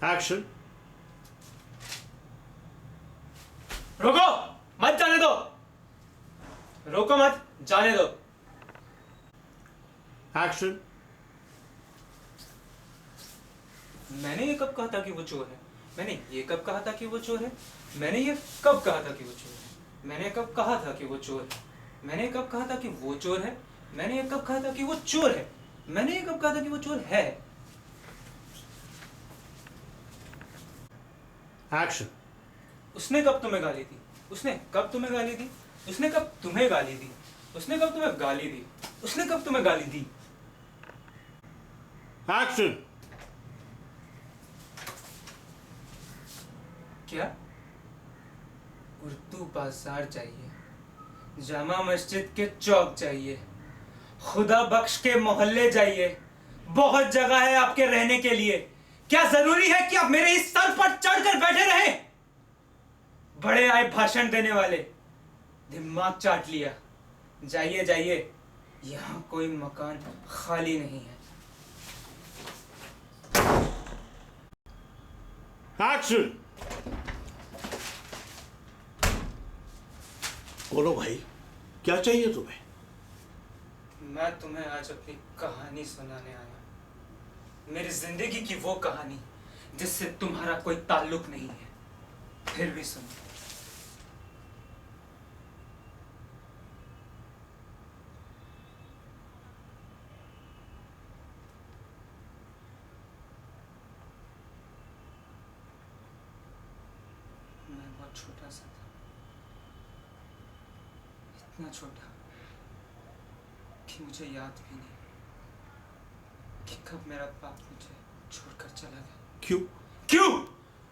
Action. रोको, मत जाने दो। रोको मत, जाने दो। एक्शन। मैंने ये कब कहा था कि वो चोर है? मैंने ये कब कहा था कि वो चोर है? मैंने ये कब कहा था कि वो चोर है? मैंने कब कहा था कि वो चोर है? मैंने कब कहा था कि वो चोर है? मैंने ये कब कहा था कि वो चोर है? मैंने ये कब कहा था कि वो चोर है? एक्शन। उसने कब तुम्हें गाली दी? उसने कब तुम्हें गाली दी? उसने कब तुम्हें गाली दी? उसने कब तुम्हें गाली दी? उसने कब तुम्हें गाली दी? एक्शन। क्या? उर्दू बाजार चाहिए, जामा मस्जिद के चौक चाहिए, खुदा बख्श के मोहल्ले जाइए, बहुत जगह है आपके रहने के लिए। क्या जरूरी है कि आप मेरे इस सर पर चढ़कर बैठे रहे? बड़े आए भाषण देने वाले, दिमाग चाट लिया। जाइए जाइए, यहां कोई मकान खाली नहीं है। एक्शन। बोलो भाई, क्या चाहिए तुम्हें? मैं तुम्हें आज अपनी कहानी सुनाने आया, मेरी जिंदगी की वो कहानी जिससे तुम्हारा कोई ताल्लुक नहीं है, फिर भी सुनो। मैं बहुत छोटा सा था, इतना छोटा कि मुझे याद भी नहीं कि कब मेरा बाप मुझे छोड़कर चला गया। क्यों? क्यों?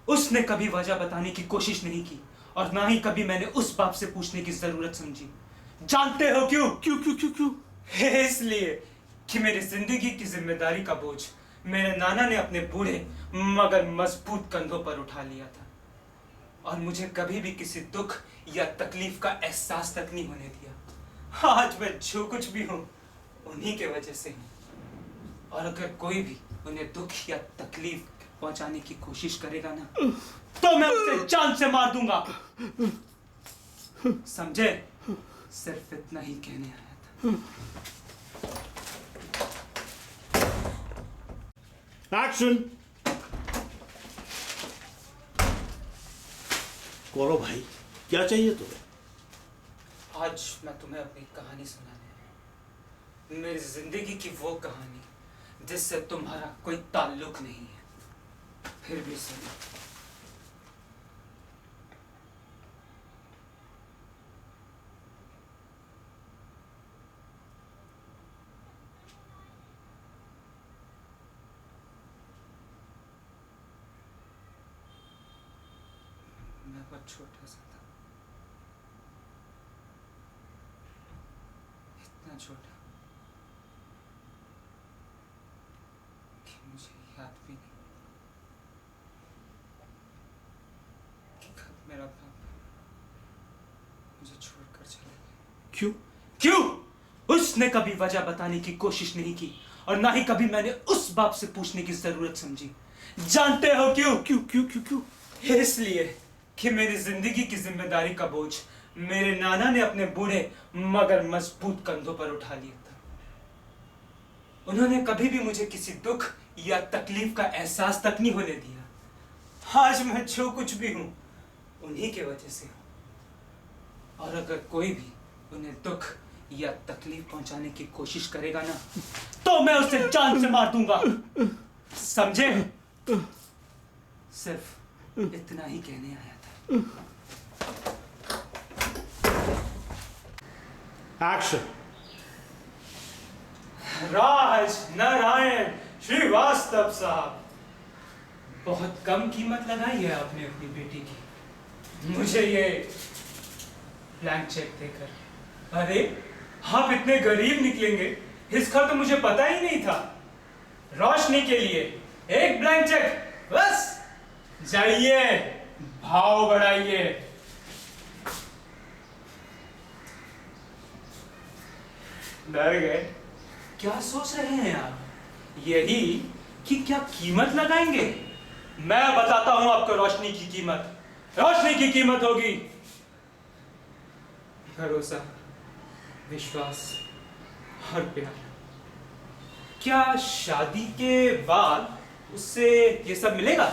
उसने कभी वजह बताने की कोशिश नहीं की और ना ही कभी मैंने उस बाप से पूछने की जरूरत समझी। जानते हो क्यों? क्यों क्यों क्यों क्यों? इसलिए कि मेरी जिंदगी की जिम्मेदारी का बोझ मेरे नाना ने अपने बूढ़े मगर मजबूत कंधों पर उठा लिया था और मुझे कभी भी किसी दुख या तकलीफ का एहसास तक नहीं होने दिया। आज मैं जो कुछ भी हूं उन्हीं के वजह से हूं, और अगर कोई भी उन्हें दुख या तकलीफ पहुंचाने की कोशिश करेगा ना, तो मैं उसे जान से मार दूंगा। समझे? सिर्फ इतना ही कहने आया था। एक्शन। बोलो भाई, क्या चाहिए तुम्हें? आज मैं तुम्हें अपनी कहानी सुनाने आया, मेरी जिंदगी की वो कहानी जिससे तुम्हारा कोई ताल्लुक नहीं है, फिर भी सुनो। मैं बहुत छोटा सा था, इतना छोटा कि मुझे याद भी नहीं कि कब मेरा बाप मुझे छोड़कर चला गया। क्यों? क्यों? उसने कभी वजह बताने की कोशिश नहीं की और ना ही कभी मैंने उस बाप से पूछने की जरूरत समझी। जानते हो क्यों? क्यों क्यों क्यों क्यों? इसलिए कि मेरी जिंदगी की जिम्मेदारी का बोझ मेरे नाना ने अपने बूढ़े मगर मजबूत कंधों पर उठा लिया था। उन्होंने कभी भी मुझे किसी दुख या तकलीफ का एहसास तक नहीं होने दिया। आज मैं जो कुछ भी हूं उन्हीं के वजह से हूं, और अगर कोई भी उन्हें दुख या तकलीफ पहुंचाने की कोशिश करेगा ना, तो मैं उसे जान से मार दूंगा। समझे? सिर्फ इतना ही कहने आया था। एक्शन। राज नारायण श्रीवास्तव साहब, बहुत कम कीमत लगाई है आपने अपनी बेटी की, मुझे ये ब्लैंक चेक देकर। अरे, आप इतने गरीब निकलेंगे इसका तो मुझे पता ही नहीं था। रोशनी के लिए एक ब्लैंक चेक बस। जाइए, भाव बढ़ाइए। डर गए? क्या सोच रहे हैं आप? यही कि क्या कीमत लगाएंगे? मैं बताता हूं आपको रोशनी की कीमत। रोशनी की कीमत होगी भरोसा, विश्वास और प्यार। क्या शादी के बाद उससे ये सब मिलेगा?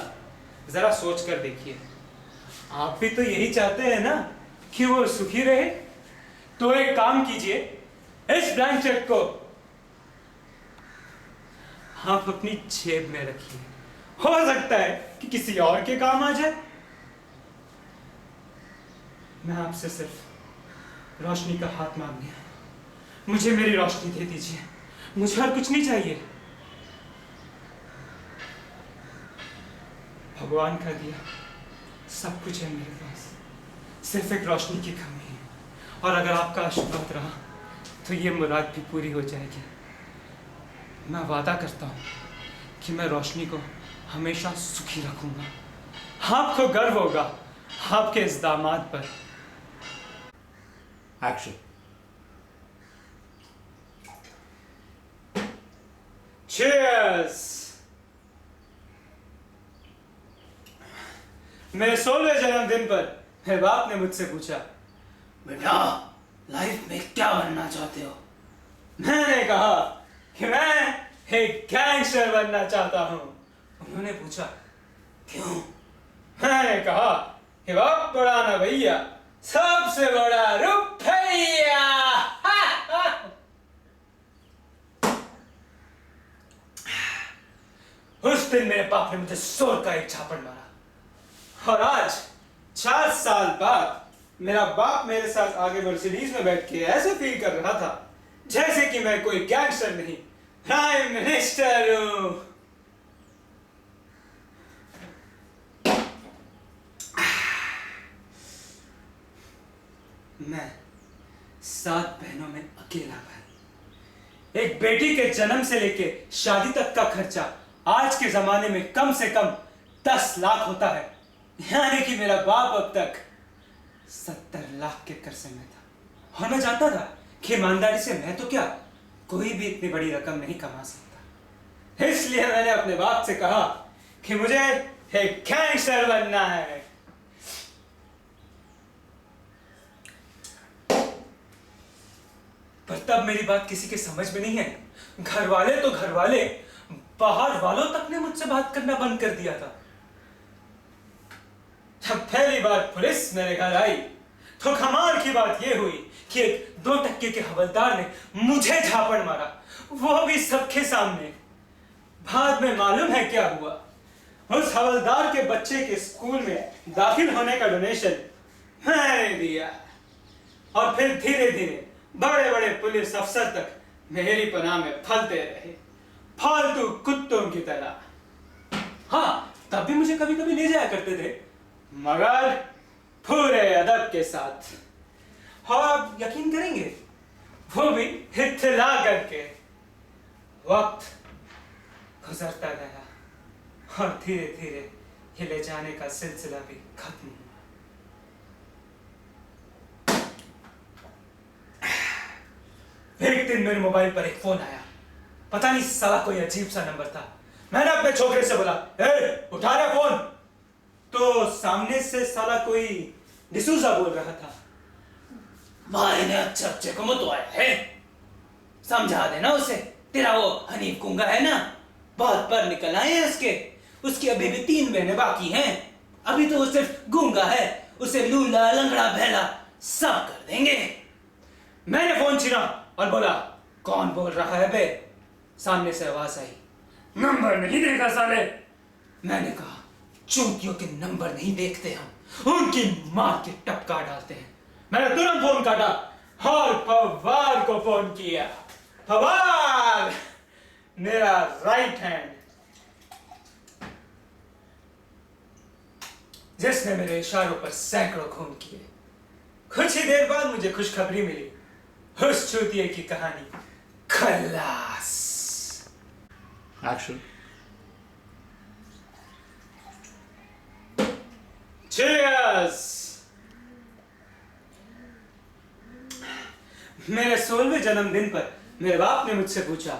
जरा सोच कर देखिए। आप भी तो यही चाहते हैं ना कि वो सुखी रहे। तो एक काम कीजिए, इस ब्लैंक चेक को आप अपनी जेब में रखिए। हो सकता है कि किसी और के काम आ जाए। मैं आपसे सिर्फ रोशनी का हाथ मांगने आया। मुझे मेरी रोशनी दे दीजिए, मुझे और कुछ नहीं चाहिए। भगवान का दिया सब कुछ है मेरे पास, सिर्फ एक रोशनी की कमी है। और अगर आपका आशीर्वाद रहा तो ये मुराद भी पूरी हो जाएगी। मैं वादा करता हूँ कि मैं रोशनी को हमेशा सुखी रखूंगा। आपको गर्व होगा आपके इस दामाद पर। एक्शन। Cheers! मेरे 16वें जन्मदिन पर मेरे बाप ने मुझसे पूछा, बेटा लाइफ में क्या बनना चाहते हो? मैंने कहा कि मैं एक गैंगस्टर बनना चाहता हूँ। उन्होंने पूछा, क्यों? मैंने कहा कि बाप बड़ा ना भैया, सबसे बड़ा रुपया। उस दिन मेरे बाप ने मुझे जोर का एक झापड़ मारा। और आज 4 साल बाद मेरा बाप मेरे साथ आगे मर्सिडीज में बैठ के ऐसे फील कर रहा था जैसे कि मैं कोई गैंगस्टर नहीं, प्राइम मिनिस्टर हूं। मैं 7 बहनों में अकेला भाई। एक बेटी के जन्म से लेके शादी तक का खर्चा आज के जमाने में कम से कम 10 लाख होता है। यानी कि मेरा बाप अब तक 70 लाख के कर्जे में था। और मैं जानता था कि ईमानदारी से मैं तो क्या, कोई भी इतनी बड़ी रकम नहीं कमा सकता। इसलिए मैंने अपने बाप से कहा कि मुझे एक गैंगस्टर बनना है। पर तब मेरी बात किसी के समझ में नहीं है। घर वाले तो घर वाले, बाहर वालों तक ने मुझसे बात करना बंद कर दिया था। जब पहली बार पुलिस मेरे घर आई तो कमाल की बात यह हुई कि एक 2 टक्के के हवलदार ने मुझे झापड़ मारा, वो भी सबके सामने। बाद में मालूम है क्या हुआ? उस हवलदार के बच्चे के स्कूल में दाखिल होने का डोनेशन मैंने दिया। और फिर धीरे धीरे बड़े बड़े पुलिस अफसर तक मेरी पनाह में फलते रहे, फालतू कुत्तों की तरह। हाँ, तब भी मुझे कभी कभी ले जाया करते थे, मगर पूरे अदब के साथ। और आप यकीन करेंगे, वो भी इत्तला करके। वक्त गुजरता गया और धीरे धीरे ये ले जाने का सिलसिला भी खत्म हुआ। एक दिन मेरे मोबाइल पर एक फोन आया। पता नहीं साला कोई अजीब सा नंबर था। मैंने अपने छोकरे से बोला, ए, उठा रहा फोन। तो सामने से साला कोई डिसूजा बोल रहा था। भाई ने अच्छे को मत आया है, समझा देना उसे। तेरा वो हनीफ कुंगा है ना, बहुत पर निकल आए हैं उसकी अभी भी 3 बहनें बाकी हैं। अभी तो वो सिर्फ गूंगा है, उसे लूला लंगड़ा बहला सब कर देंगे। मैंने फोन छीना और बोला, कौन बोल रहा है बे? सामने से आवाज आई, नंबर नहीं देखा साले। मैंने कहा, चूतियों के नंबर नहीं देखते हम, उनकी मां के टपका डालते हैं। मैंने तुरंत फोन काटा और फवाद को फोन किया। फवाद, मेरा राइट हैंड, जिसने मेरे इशारों पर सैकड़ों खून किए। कुछ ही देर बाद मुझे खुशखबरी मिली, उस चूतिए की कहानी खलास। एक्शन। Cheers! मेरे 16वें जन्मदिन पर मेरे बाप ने मुझसे पूछा,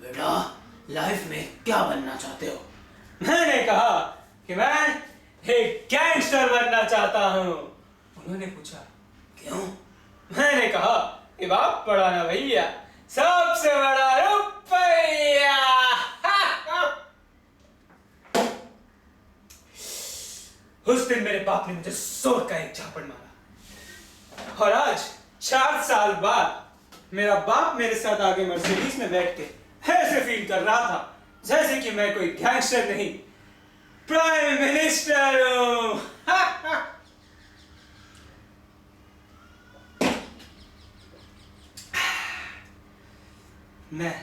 बेटा लाइफ में क्या बनना चाहते हो? मैंने कहा कि मैं एक गैंगस्टर बनना चाहता हूँ। उन्होंने पूछा, क्यों? मैंने कहा कि बाप बड़ा ना भैया, सबसे बड़ा रुपया। उस दिन मेरे बाप ने मुझे जोर का एक झापड़ मारा, और आज 4 साल बाद मेरा बाप मेरे साथ आगे मर्सिडीज में बैठ के ऐसे फील कर रहा था जैसे कि मैं कोई गैंगस्टर नहीं, प्राइम मिनिस्टर हूं। मैं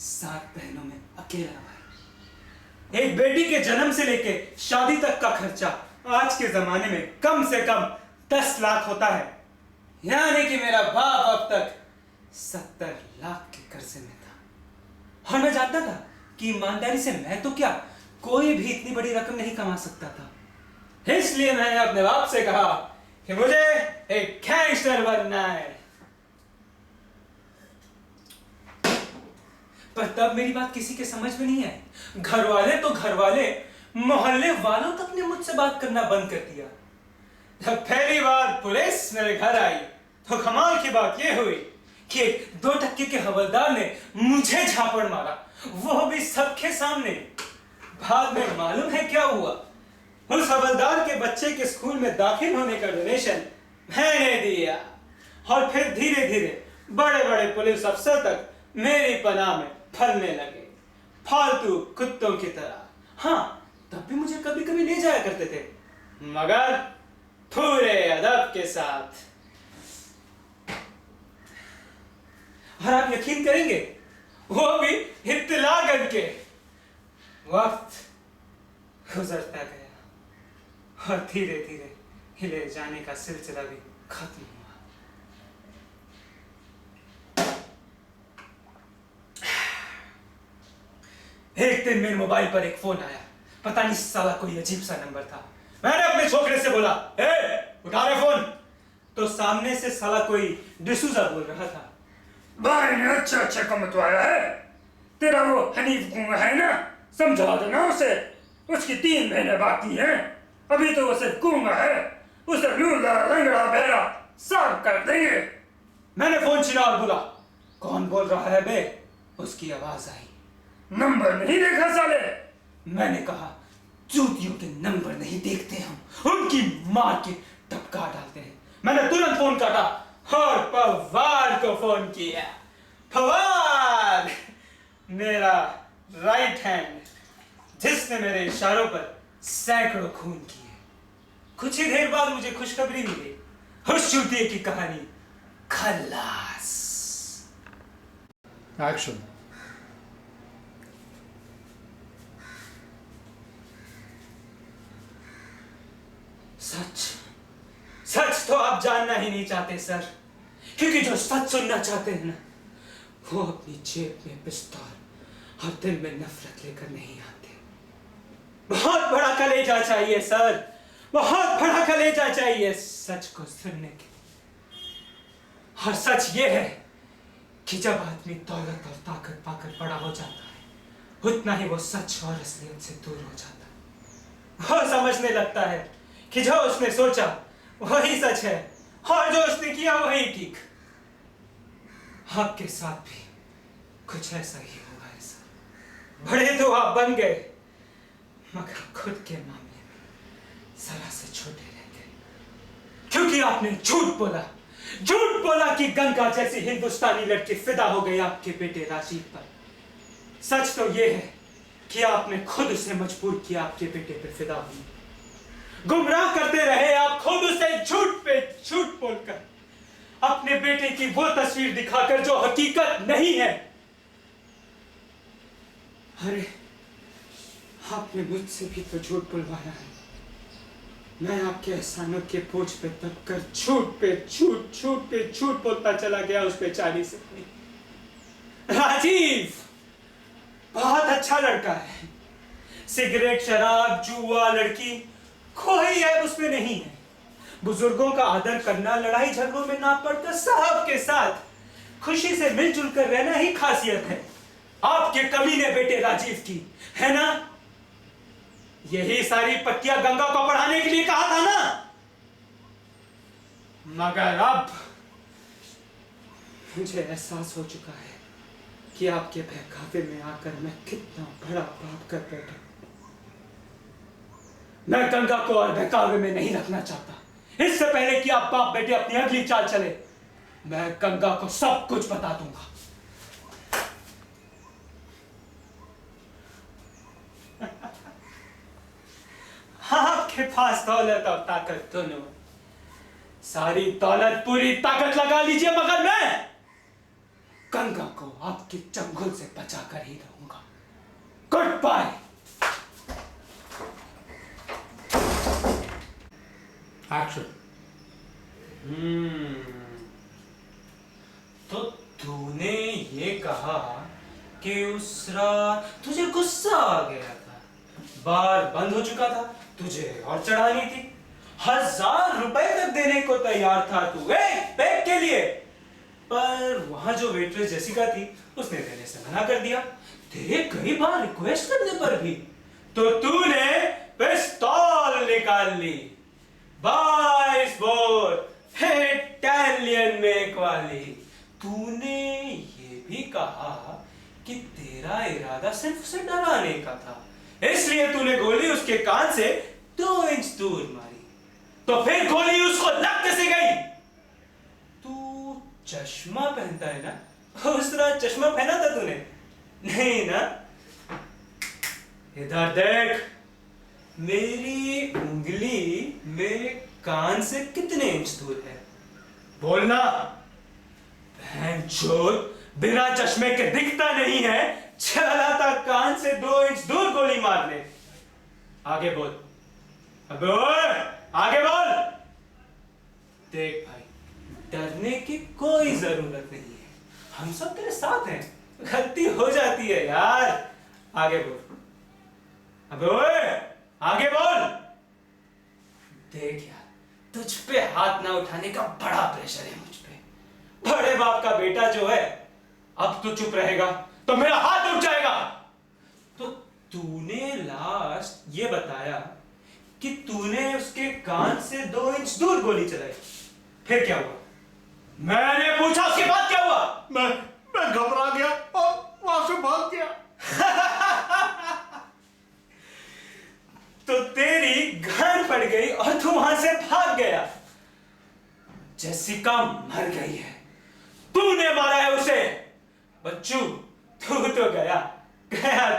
7 बहनों में अकेला भाई। एक बेटी के जन्म से लेके शादी तक का खर्चा आज के जमाने में कम से कम 10 लाख होता है, यानी कि मेरा बाप अब तक 70 लाख के कर्जे में था। और मैं जानता था कि ईमानदारी से मैं तो क्या, कोई भी इतनी बड़ी रकम नहीं कमा सकता था। इसलिए मैंने अपने बाप से कहा कि मुझे एक गैंगस्टर बनना है। पर तब मेरी बात किसी के समझ में नहीं आई। घर वाले तो घर वाले, मोहल्ले वालों तक ने मुझसे बात करना बंद कर दिया। जब पहली बार पुलिस मेरे घर आई तो कमाल की बात यह हुई कि 2 टक्के के हवलदार ने मुझे झापड़ मारा, वो भी सबके सामने। बाद में मालूम है क्या हुआ? उस हवलदार के बच्चे के स्कूल में दाखिल होने का डोनेशन मैंने दिया, और फिर धीरे धीरे बड़े बड़े पुलिस अफसर तक मेरी पनाह में फलने लगे, फालतू कुत्तों की तरह। हाँ, तब भी मुझे कभी कभी ले जाया करते थे, मगर पूरे अदब के साथ। और आप यकीन करेंगे, वो भी इत्तला करके। वक्त गुजरता गया और धीरे धीरे हिले जाने का सिलसिला भी खत्म हुआ। एक दिन मेरे मोबाइल पर एक फोन आया, पता नहीं साला कोई अजीब सा नंबर था। मैंने अपने छोकरे से बोला, ए, उठा रहे फोन। तो सामने से साला कोई डिसूजा बोल रहा था। भाई ने अच्छा कमतवाया है। तेरा वो हनीफ गुंगा है ना, समझा देना उसे। उसकी 3 बहनें बाकी हैं, अभी तो वो सिर्फ गुंगा है, उसे लूला लंगड़ा बहरा साफ कर देंगे। मैंने फोन छीना और बोला, कौन बोल रहा है बे? उसकी आवाज आई, नंबर नहीं देखा साले? मैंने कहा, चूतियों के नंबर नहीं देखते हम, उनकी मां के टपका डालते हैं। मैंने तुरंत फोन काटा और फवाद को फोन किया। फवाद, मेरा राइट हैंड, जिसने मेरे इशारों पर सैकड़ों खून किए। कुछ ही देर बाद मुझे खुशखबरी मिली, उस चूतिए की कहानी खलास। एक्शन। सच तो आप जानना ही नहीं चाहते सर, क्योंकि जो सच सुनना चाहते हैं ना, वो अपनी जेब में पिस्तौल और दिल में नफरत लेकर नहीं आते। बहुत बड़ा कलेजा चाहिए सर, बहुत बड़ा कलेजा चाहिए सच को सुनने के लिए। और सच ये है कि जब आदमी दौलत और ताकत पाकर बड़ा हो जाता है, उतना ही वो सच और असलियत से दूर हो जाता है। वो समझने लगता है कि जो उसने सोचा वही सच है, और जो उसने किया वही ठीक। आपके साथ भी कुछ ऐसा ही हुआ है सर। बड़े तो आप बन गए, मगर खुद के मामले में जरा से छोटे रह गए, क्योंकि आपने झूठ बोला कि गंगा जैसी हिंदुस्तानी लड़की फिदा हो गई आपके बेटे राजीव पर। सच तो यह है कि आपने खुद उसे मजबूर किया आपके बेटे पर फिदा होने। गुमराह करते रहे आप खुद उसे झूठ पे झूठ बोलकर, अपने बेटे की वो तस्वीर दिखाकर जो हकीकत नहीं है। अरे, आपने मुझसे भी तो झूठ बुलवाया है। मैं आपके एहसानों के बोझ पे तब कर झूठ पे झूठ बोलता चला गया उस बेचारी से। राजीव बहुत अच्छा लड़का है, सिगरेट शराब जुआ लड़की कोई ऐब उसमें नहीं है। बुजुर्गों का आदर करना, लड़ाई झगड़ों में ना पड़कर सबके साथ खुशी से मिलजुल कर रहना ही खासियत है आपके कमीने बेटे राजीव की, है ना? यही सारी पट्टियां गंगा को पढ़ाने के लिए कहा था ना। मगर अब मुझे एहसास हो चुका है कि आपके बहकावे में आकर मैं कितना बड़ा पाप कर बैठा। मैं गंगा को और बहकावे में नहीं रखना चाहता। इससे पहले कि आप बाप बेटे अपनी अगली चाल चले, मैं गंगा को सब कुछ बता दूंगा। आपके पास दौलत और ताकत दोनों, सारी दौलत पूरी ताकत लगा लीजिए, मगर मैं गंगा को आपके चंगुल से बचा कर ही रहूंगा। Good bye. एक्शन। तो तूने ये कहा कि उस रात तुझे गुस्सा आ गया था, बार बंद हो चुका था, तुझे और चढ़ानी थी, 1000 रुपए तक देने को तैयार था तू एक पैक के लिए, पर वहां जो वेट्रेस जेसिका थी उसने देने से मना कर दिया। तेरे कई बार रिक्वेस्ट करने पर भी तो तूने पिस्तौल निकाल ली, 22 बोर इटालियन मेक वाली। तूने ये भी कहा कि तेरा इरादा सिर्फ उसे डराने का था, इसलिए तूने गोली उसके कान से 2 इंच दूर मारी, तो फिर गोली उसको लग कैसे गई? तू चश्मा पहनता है ना, उस तरह चश्मा पहना था तूने? नहीं ना? इधर देख, मेरी उंगली मेरे कान से कितने इंच दूर है? बोलना। भैंचोद, बिना चश्मे के दिखता नहीं है, चला था कान से 2 इंच दूर गोली मारने। आगे बोल, अबे ओए, आगे बोल। देख भाई, डरने की कोई जरूरत नहीं है, हम सब तेरे साथ हैं, गलती हो जाती है यार। आगे बोल, अबे ओए, आगे बोल। देख यार, तुझ पे हाथ ना उठाने का बड़ा प्रेशर है मुझ पे। बड़े बाप का बेटा जो है, अब तू चुप रहेगा तो मेरा हाथ उठ जाएगा। तो तूने लास्ट ये बताया कि तूने उसके कान से 2 इंच दूर गोली चलाई, फिर क्या हुआ? मैंने पूछा, उसके बाद क्या हुआ? मैं घबरा गया और वहां से भाग गया। तो तेरी गांड पड़ गई और तू वहां से भाग गया। जेसिका मर गई है, तूने मारा है उसे। बच्चू, तू तो गया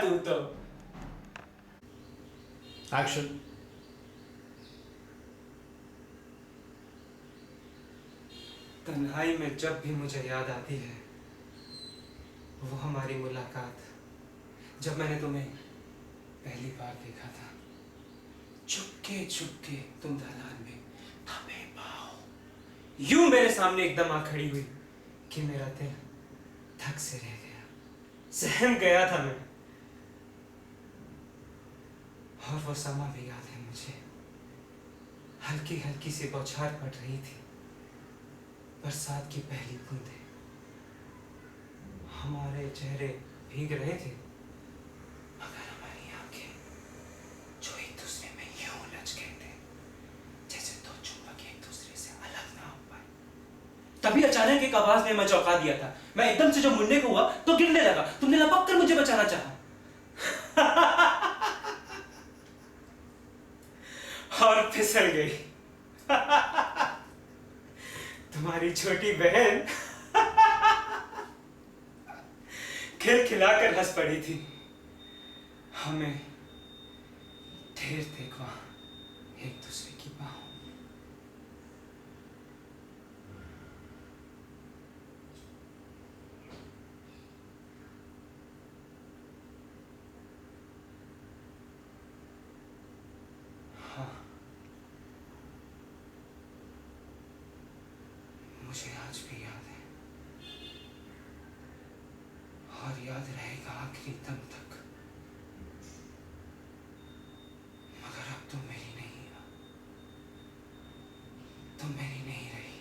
तू तो। एक्शन। तन्हाई में जब भी मुझे याद आती है वो हमारी मुलाकात, जब मैंने तुम्हें पहली बार देखा था। चुपके चुपके तुम दलान में दबे पाओ यूं मेरे सामने एकदम आ खड़ी हुई कि मेरा दिल धक से रह गया, सहम गया था मैं। और वो समा भी याद है मुझे, हल्की हल्की सी बौछार पड़ रही थी, बरसात की पहली बूंदें, हमारे चेहरे भीग रहे थे, मगर हमारी आंखें जो एक दूसरे में यूं उलझ गए थे जैसे दो चुंबक एक दूसरे से अलग ना हो पाए। तभी अचानक एक आवाज ने मैं चौंका दिया था। मैं एकदम से जो मुड़ने को हुआ तो गिरने लगा, तुमने लपक कर मुझे बचाना चाहा। और फिसल गई। तुम्हारी छोटी बहन खिलखिलाकर हंस पड़ी थी। हमें ढेर थे वहां एक दूसरे की बाहों। हाँ, मुझे आज भी याद है और याद रहेगा आखिरी दम तक। मगर अब तुम मेरी नहीं हो, तुम मेरी नहीं रही,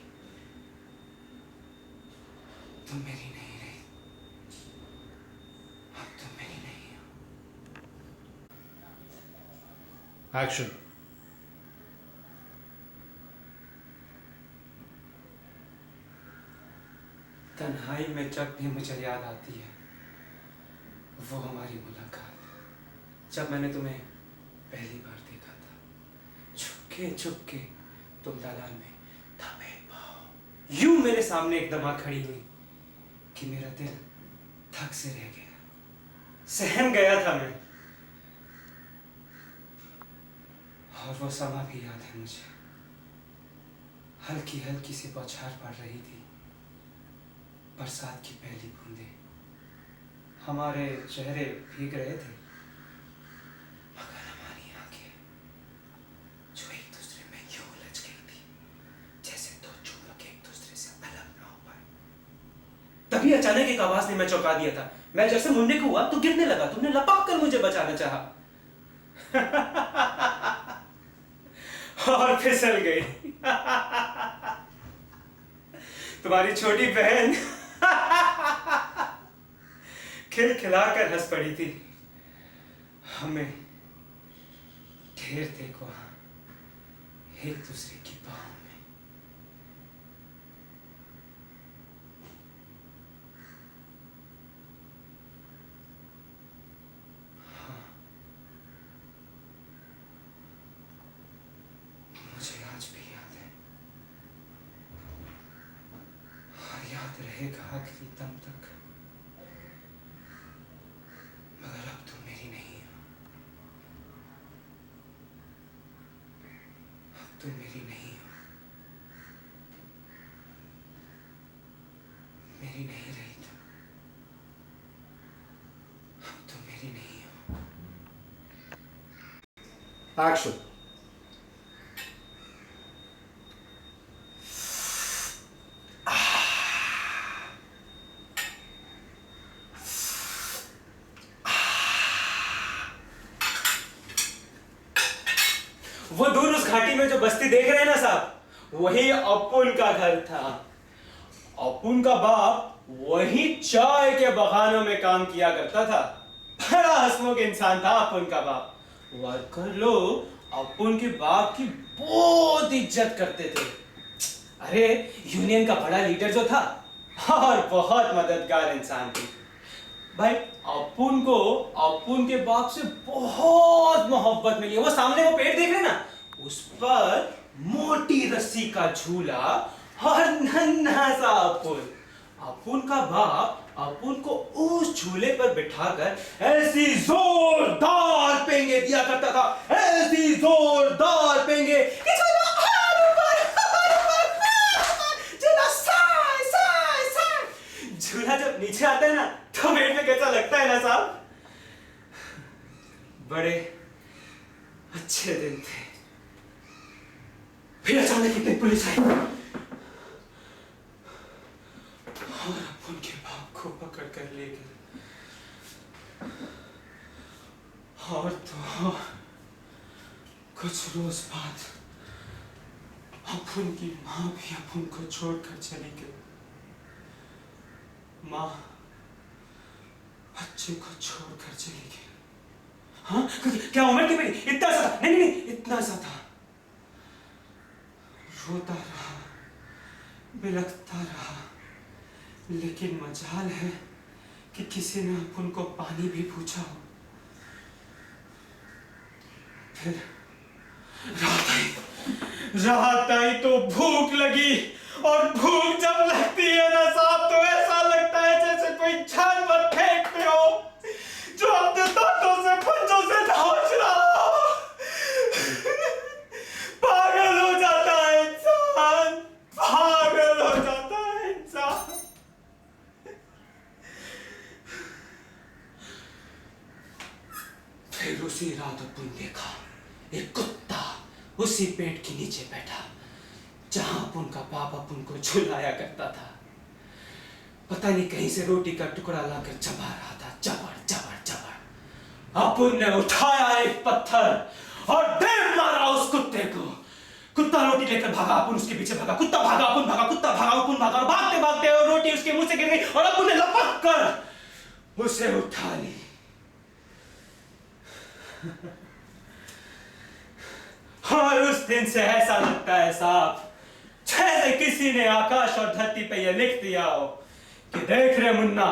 तुम मेरी नहीं रही, अब तुम मेरी नहीं हो। एक्शन। तन्हाई में जब भी मुझे याद आती है वो हमारी मुलाकात, जब मैंने तुम्हें पहली बार देखा था। छुपके छुपके तुम दालान में दबे पाओ यूं मेरे सामने एकदम आ खड़ी हुई कि मेरा दिल थक से रह गया, सहम गया था मैं। और वो समा भी याद है मुझे, हल्की हल्की सी बौछार पड़ रही थी, बरसात की पहली बूंदें, हमारे चेहरे भीग रहे थे, मगर हमारी आंखें जो एक दूसरे में यूं उलझ गई थी जैसे दो चुंबक एक दूसरे से अलग ना हो पाए। तभी अचानक एक आवाज ने मैं चौंका दिया था। मैं जैसे मुड़ने को हुआ तो गिरने लगा, तुमने लपक कर मुझे बचाना चाहा और फिसल गई। तुम्हारी छोटी बहन खिलखिलाकर हंस पड़ी थी। हमें ढेर थे वहां एक दूसरे की बाहों में। हाँ, मुझे आज भी याद है और याद रहेगा आखिरी दम तक। मगर अब तुम मेरी नहीं हो, अब तुम मेरी नहीं हो, मेरी नहीं रही तुम, अब तुम मेरी नहीं हो। एक्शन। वो दूर उस घाटी में जो बस्ती देख रहे हैं ना साहब, वही अपुन का घर था। अपुन का बाप वही चाय के बगानों में काम किया करता था। बड़ा हंसमुख इंसान था अपुन का बाप। वर्कर लोग अपुन के बाप की बहुत इज्जत करते थे। अरे यूनियन का बड़ा लीडर जो था और बहुत मददगार इंसान थे। भाई अपुन को अपुन के बाप से बहुत मोहब्बत मिली। वो सामने वो पेड़ देख रहे ना, उस पर मोटी रस्सी का झूला और नन्हा सा अपुन। अपुन का बाप अपुन को उस झूले पर बिठाकर ऐसी जोरदार पेंगे दिया करता था, ऐसी जोरदार पेंगे कि झूला झूला साय साय साय। झूला जब नीचे आता है ना तो पेट में कैसा लगता है ना साहब। बड़े अच्छे दिन थे। फिर अचानक इतनी पुलिस आई और अपुन के बाप को पकड़ कर ले गए। और तो कुछ रोज बाद अपुन की माँ भी अपुन को छोड़कर चली गई। माँ बच्चे को छोड़कर चली गई। हाँ क्या उम्र थी मेरी? इतना सा था? नहीं नहीं इतना सा था। रोता रहा, बिलखता रहा, लेकिन मजाल है कि किसी ने अपुन को पानी भी पूछा हो। फिर रात आई तो भूख लगी, और भूख जब लगती है ना साहब तो ऐसा लगता है जैसे कोई जानवर फेंकते हो जो अपने दांतों से पंजों से नोच रहा हो। पागल हो जाता है इंसान, पागल हो जाता है इंसान। फिर उसी रात अपुन देखा एक कुत्ता उसी पेड़ के नीचे बैठा जहां अपुन का बाप अपुन को झुलाया करता था। पता नहीं कहीं से रोटी का टुकड़ा लाकर चबा रहा था, चबड़ चबड़ चबड़। अपुन ने उठाया एक पत्थर और दे मारा उस कुत्ते को। कुत्ता रोटी लेकर भागा, अपुन उसके पीछे भागा। कुत्ता भागा, अपुन भागा, कुत्ता भागा, अपुन भागा, और भागते भागते और रोटी उसके मुंह से गिर गई और अपुन ने लपक कर उसे उठा ली। उस दिन से ऐसा लगता है साहब जैसे किसी ने आकाश और धरती पे ये लिख दिया हो कि देख रहे मुन्ना,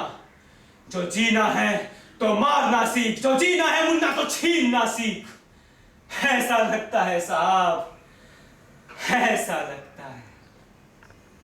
जो जीना है तो मारना सीख, जो जीना है मुन्ना तो छीनना सीख। ऐसा लगता है साहब, ऐसा लगता है।